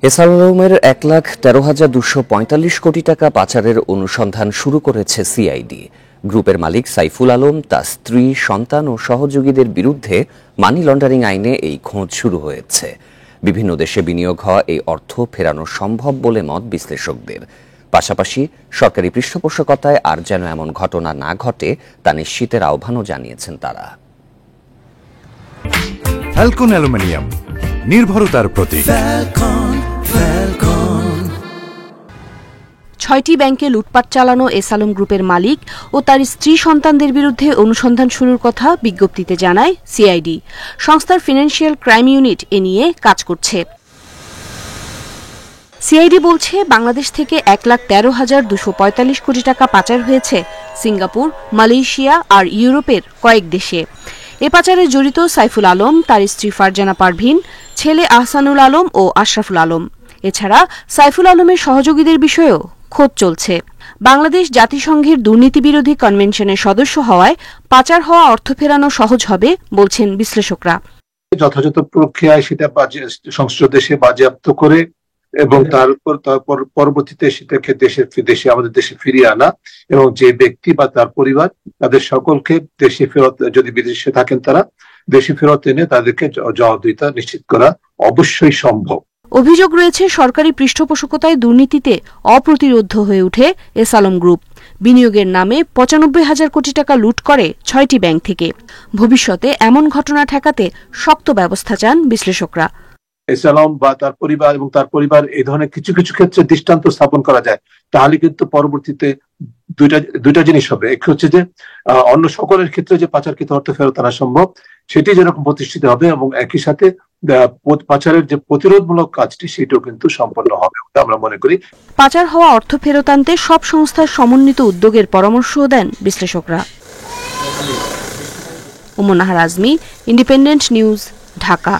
এসালমের ১,১৩,২৪৫ কোটি টাকা পাচারের অনুসন্ধান শুরু করেছে সিআইডি। গ্রুপের মালিক সাইফুল আলম, তার স্ত্রী, সন্তান ও সহযোগীদের বিরুদ্ধে মানি লন্ডারিং আইনে এই খোঁজ শুরু হয়েছে। বিভিন্ন দেশে বিনিয়োগ হওয়া এই অর্থ ফেরানো সম্ভব বলে মত বিশ্লেষকদের। পাশাপাশি সরকারি পৃষ্ঠপোষকতায় আর যেন এমন ঘটনা না ঘটে তা নিশ্চিতের আহ্বানও জানিয়েছেন তারা। ফ্যালকন অ্যালুমিনিয়াম, নির্ভরতার প্রতীক। ৬টি ব্যাংকে লুটপাট চালানো এসালম গ্রুপের মালিক ও তার স্ত্রী সন্তানদের বিরুদ্ধে অনুসন্ধান শুরুর কথা বিজ্ঞপ্তিতে জানায় সিআইডি। সংস্থার ফিনান্সিয়াল ক্রাইম ইউনিট এ নিয়ে কাজ করছে। সিআইডি বলছে, বাংলাদেশ থেকে ১,১৩,২৪৫ কোটি টাকা পাচার হয়েছে সিঙ্গাপুর, মালয়েশিয়া আর ইউরোপের কয়েক দেশে। এ পাচারে জড়িত সাইফুল আলম, তার স্ত্রী ফারজানা পারভিন, ছেলে আহসানুল আলম ও আশরাফুল আলম। এছাড়া সাইফুল আলমের সহযোগীদের বিষয়েও খোঁজ চলছে। বাংলাদেশ জাতিসংঘের দুর্নীতি বিরোধী কনভেনশনের সদস্য হওয়ায় পাচার হওয়া অর্থ ফেরানো সহজ হবে বলছেন বিশ্লেষকরা। যথাযথ প্রক্রিয়ায় সেটা সংশ্লিষ্ট দেশে বাজেয়াপ্ত করে এবং তারপর পরবর্তীতে সেটাকে দেশে আমাদের দেশে ফিরিয়ে আনা এবং যে ব্যক্তি বা তার পরিবার তাদের সকলকে দেশে ফেরত, যদি বিদেশে থাকেন তারা দেশে ফেরত এনে তাদেরকে জবাবদিহিতা নিশ্চিত করা অবশ্যই সম্ভব। অভিযোগ রয়েছে, সরকারি পৃষ্ঠপোষকতায় দুর্নীতিতে অপ্রতিরোধ্য হয়ে ওঠে এসালম গ্রুপ। বিনিয়োগের নামে ৯৫,০০০ কোটি টাকা লুট করে ৬টি ব্যাংক থেকে। ভবিষ্যতে এমন ঘটনা ঠেকাতে শক্ত ব্যবস্থা চান বিশ্লেষকরা। এসালম বা তার পরিবার এই ধরনের কিছু কিছু ক্ষেত্রে দৃষ্টান্ত স্থাপন করা যায়, তাহলে কিন্তু পরবর্তীতে দুইটা জিনিস হবে। এক হচ্ছে যে অন্য সকলের ক্ষেত্রে যে পাচারকৃত অর্থ ফেরত আনা সম্ভব সেটি যেরকম প্রতিষ্ঠিত হবে এবং একই সাথে পাচারের যে প্রতিরোধমূলক কাজটি সেটাও কিন্তু সম্পন্ন হবে আমরা মনে করি। পাচার হওয়া অর্থ ফেরত আনতে সব সংস্থার সমন্বিত উদ্যোগের পরামর্শও দেন বিশ্লেষকরা। Umar Nahar Azmi, independent news, Dhaka.